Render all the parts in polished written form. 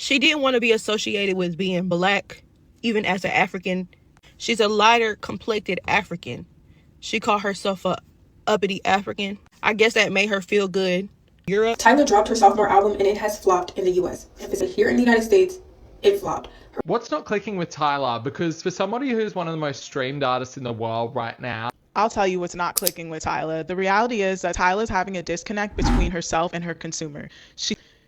She didn't want to be associated with being black, even as an African. She's a lighter complected African. She called herself a uppity African. I guess that made her feel good. Europe. Tyla dropped her sophomore album and it has flopped in the US. Here in the United States, it flopped. What's not clicking with Tyla? Because for somebody who's one of the most streamed artists in the world right now, I'll tell you what's not clicking with Tyla. The reality is that Tyla's having a disconnect between herself and her consumer.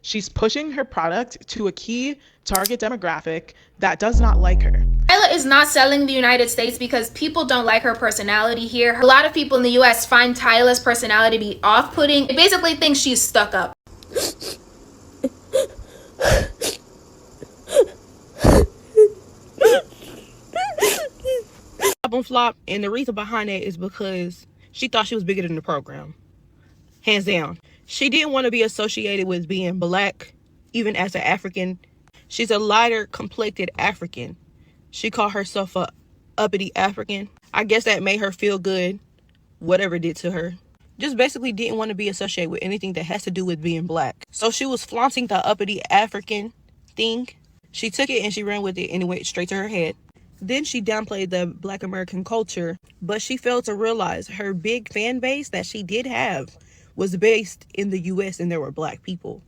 She's pushing her product to a key target demographic that does not like her. Tyla is not selling the United States because people don't like her personality here. A lot of people in the US find Tyla's personality to be off-putting. They basically think she's stuck up. Album flop, and the reason behind it is because she thought she was bigger than the program. Hands down. She didn't want to be associated with being black, even as an African. She's a lighter complected African. She called herself a uppity African. I guess that made her feel good, whatever it did to her. Just basically didn't want to be associated with anything that has to do with being black. So she was flaunting the uppity African thing. She took it and she ran with it and it went straight to her head. Then she downplayed the Black American culture, but she failed to realize her big fan base that she did have was based in the US and there were black people.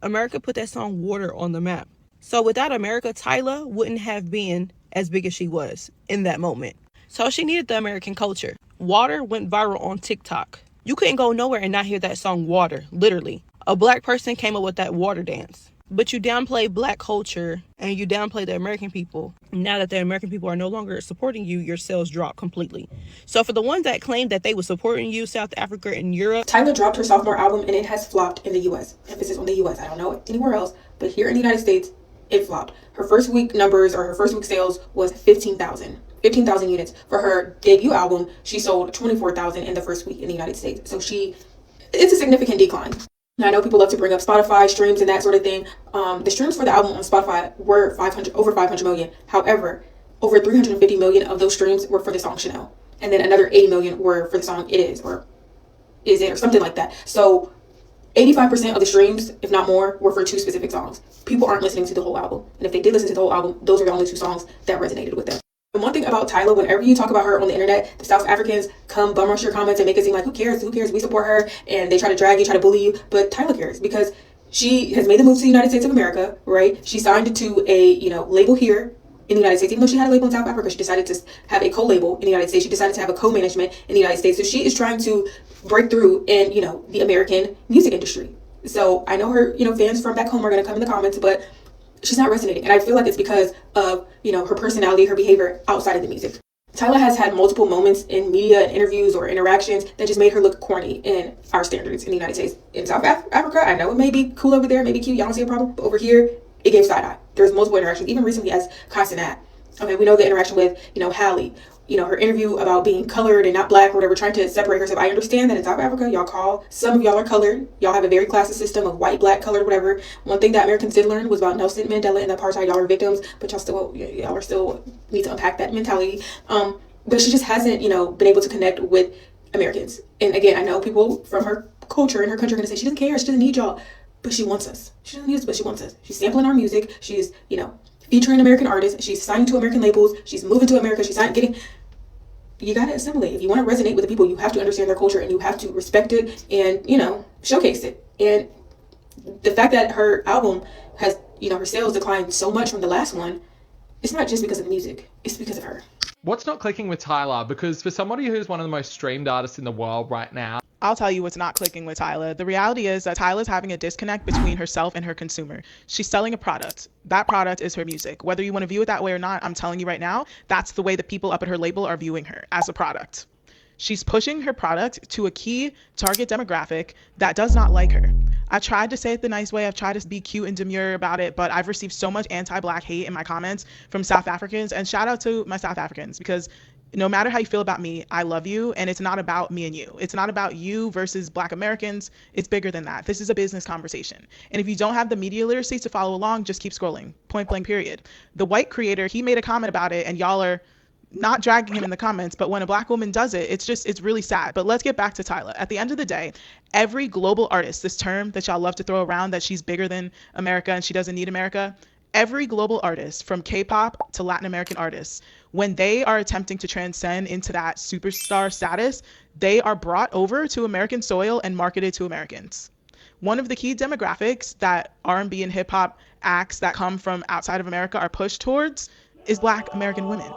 America put that song Water on the map. So without America, Tyla wouldn't have been as big as she was in that moment. So she needed the American culture. Water went viral on TikTok. You couldn't go nowhere and not hear that song Water, literally. A black person came up with that water dance. But you downplay black culture and you downplay the American people. Now that the American people are no longer supporting you, your sales drop completely. So for the ones that claimed that they were supporting you, South Africa and Europe. Tyla dropped her sophomore album and it has flopped in the US. Emphasis on the US. I don't know anywhere else, but here in the United States, it flopped. Her first week numbers or her first week sales was 15,000 units. For her debut album, she sold 24,000 in the first week in the United States. So it's a significant decline. Now, I know people love to bring up Spotify streams and that sort of thing. The streams for the album on Spotify were over 500 million. However, over 350 million of those streams were for the song Chanel. And then another 80 million were for the song It Is, or Is It, or something like that. So 85% of the streams, if not more, were for two specific songs. People aren't listening to the whole album. And if they did listen to the whole album, those were the only two songs that resonated with them. And one thing about Tyla, whenever you talk about her on the internet, the South Africans come bum rush your comments and make it seem like, who cares, we support her, and they try to drag you, try to bully you, but Tyla cares because she has made the move to the United States of America, right? She signed to a, label here in the United States. Even though she had a label in South Africa, she decided to have a co-label in the United States. She decided to have a co-management in the United States. So she is trying to break through in, the American music industry. So I know her, fans from back home are going to come in the comments, but she's not resonating. And I feel like it's because of, her personality, her behavior outside of the music. Tyla has had multiple moments in media and interviews or interactions that just made her look corny in our standards in the United States. In South Africa, I know it may be cool over there, maybe cute, y'all don't see a problem, but over here, it gave side eye. There's multiple interactions, even recently as Casanat. Okay, we know the interaction with, Halle. Her interview about being colored and not black or whatever, trying to separate herself. I understand that in South Africa, some of y'all are colored. Y'all have a very classist system of white, black, colored, whatever. One thing that Americans did learn was about Nelson Mandela and the apartheid. Y'all are victims, but y'all are still need to unpack that mentality. But she just hasn't, been able to connect with Americans. And again, I know people from her culture and her country are going to say she doesn't care, she doesn't need y'all, but she wants us. She doesn't need us, but she wants us. She's sampling our music. She's, featuring American artists. She's signing to American labels. She's moving to America. You got to assimilate. If you want to resonate with the people, you have to understand their culture and you have to respect it and, showcase it. And the fact that her album has, her sales declined so much from the last one, it's not just because of the music. It's because of her. What's not clicking with Tyla? Because for somebody who's one of the most streamed artists in the world right now, I'll tell you what's not clicking with Tyla. The reality is that Tyla's having a disconnect between herself and her consumer. She's selling a product. That product is her music. Whether you want to view it that way or not, I'm telling you right now, that's the way the people up at her label are viewing her, as a product. She's pushing her product to a key target demographic that does not like her. I tried to say it the nice way. I've tried to be cute and demure about it, but I've received so much anti-black hate in my comments from South Africans, and shout out to my South Africans, because no matter how you feel about me, I love you, and it's not about me and you. It's not about you versus Black Americans. It's bigger than that. This is a business conversation. And if you don't have the media literacy to follow along, just keep scrolling. Point blank, period. The white creator, he made a comment about it, and y'all are not dragging him in the comments, but when a black woman does it, it's really sad. But let's get back to Tyla. At the end of the day, every global artist, this term that y'all love to throw around, that she's bigger than America and she doesn't need America, every global artist, from K-pop to Latin American artists, when they are attempting to transcend into that superstar status, they are brought over to American soil and marketed to Americans. One of the key demographics that R&B and hip hop acts that come from outside of America are pushed towards is Black American women.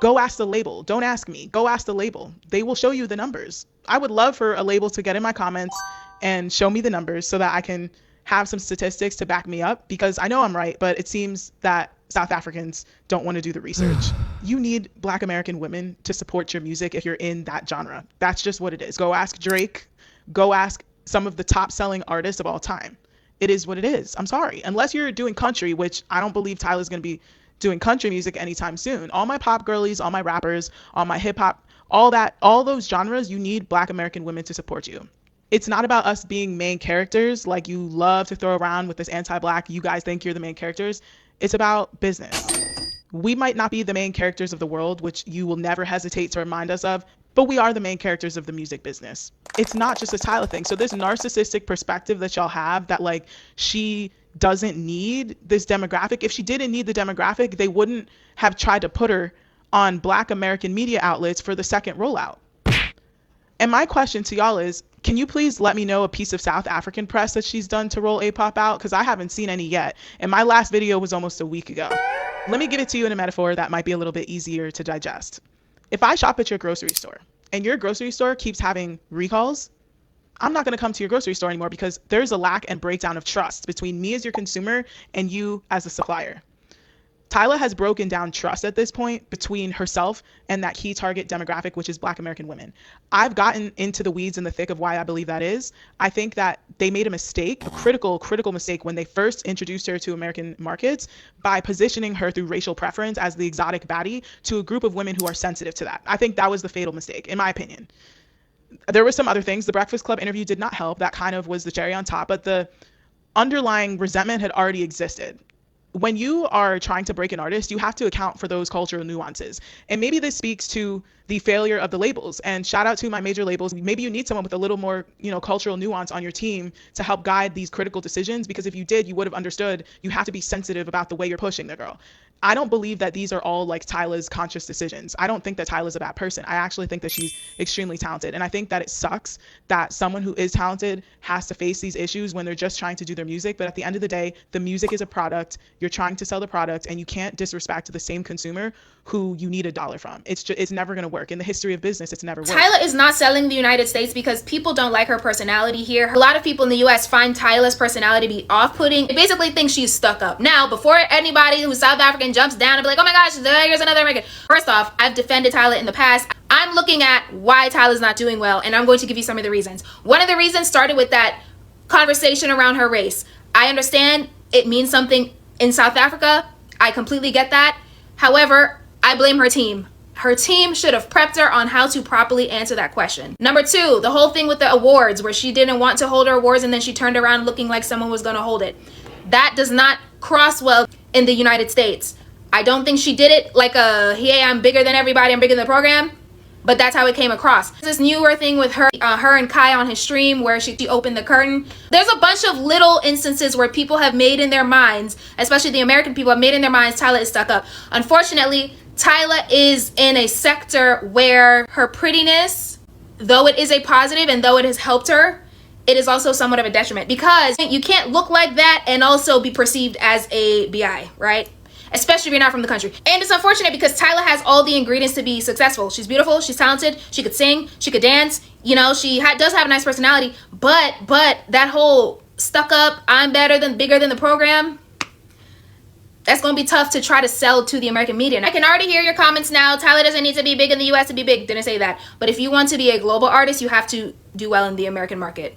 Go ask the label. Don't ask me. Go ask the label. They will show you the numbers. I would love for a label to get in my comments and show me the numbers so that I can have some statistics to back me up, because I know I'm right, but it seems that South Africans don't want to do the research. You need Black American women to support your music if you're in that genre. That's just what it is. Go ask Drake. Go ask some of the top selling artists of all time. It is what it is. I'm sorry. Unless you're doing country, which I don't believe Tyla's going to be doing country music anytime soon. All my pop girlies, all my rappers, all my hip hop, all those genres, you need Black American women to support you. It's not about us being main characters like you love to throw around with this anti-Black, you guys think you're the main characters. It's about business. We might not be the main characters of the world, which you will never hesitate to remind us of, but we are the main characters of the music business. It's not just a Tyla thing. So this narcissistic perspective that y'all have that like she doesn't need this demographic. If she didn't need the demographic, they wouldn't have tried to put her on Black American media outlets for the second rollout. And my question to y'all is, can you please let me know a piece of South African press that she's done to roll A-pop out? Because I haven't seen any yet. And my last video was almost a week ago. Let me give it to you in a metaphor that might be a little bit easier to digest. If I shop at your grocery store and your grocery store keeps having recalls, I'm not going to come to your grocery store anymore because there's a lack and breakdown of trust between me as your consumer and you as a supplier. Tyla has broken down trust at this point between herself and that key target demographic, which is Black American women. I've gotten into the weeds and the thick of why I believe that is. I think that they made a mistake, a critical mistake, when they first introduced her to American markets by positioning her through racial preference as the exotic baddie to a group of women who are sensitive to that. I think that was the fatal mistake, in my opinion. There were some other things. The Breakfast Club interview did not help. That kind of was the cherry on top, but the underlying resentment had already existed. When you are trying to break an artist, you have to account for those cultural nuances. And maybe this speaks to the failure of the labels. And shout out to my major labels. Maybe you need someone with a little more, cultural nuance on your team to help guide these critical decisions. Because if you did, you would have understood you have to be sensitive about the way you're pushing the girl. I don't believe that these are all like Tyla's conscious decisions. I don't think that Tyla's a bad person. I actually think that she's extremely talented. And I think that it sucks that someone who is talented has to face these issues when they're just trying to do their music. But at the end of the day, the music is a product. You're trying to sell the product, and you can't disrespect the same consumer who you need $1 from. It's never going to work. In the history of business, it's never worked. Tyla is not selling the United States because people don't like her personality here. A lot of people in the US find Tyla's personality to be off-putting. They basically think she's stuck up. Now, before anybody who's South African jumps down and be like, oh my gosh, here's another American. First off, I've defended Tyla in the past. I'm looking at why Tyla's not doing well, and I'm going to give you some of the reasons. One of the reasons started with that conversation around her race. I understand it means something in South Africa. I completely get that. However, I blame her team. Her team should have prepped her on how to properly answer that question. Number two, the whole thing with the awards where she didn't want to hold her awards and then she turned around looking like someone was going to hold it. That does not cross well in the United States. I don't think she did it like hey, I'm bigger than everybody, I'm bigger than the program. But that's how it came across. This newer thing with her and Kai on his stream where she opened the curtain. There's a bunch of little instances where people have made in their minds, especially the American people have made in their minds, Tyla is stuck up. Unfortunately, Tyla is in a sector where her prettiness, though it is a positive and though it has helped her, it is also somewhat of a detriment because you can't look like that and also be perceived as a BI, right? Especially if you're not from the country. And it's unfortunate because Tyla has all the ingredients to be successful. She's beautiful, she's talented, she could sing, she could dance, she does have a nice personality, but that whole stuck up, I'm bigger than the program, that's going to be tough to try to sell to the American media. And I can already hear your comments now. Tyla doesn't need to be big in the US to be big. Didn't say that. But if you want to be a global artist, you have to do well in the American market.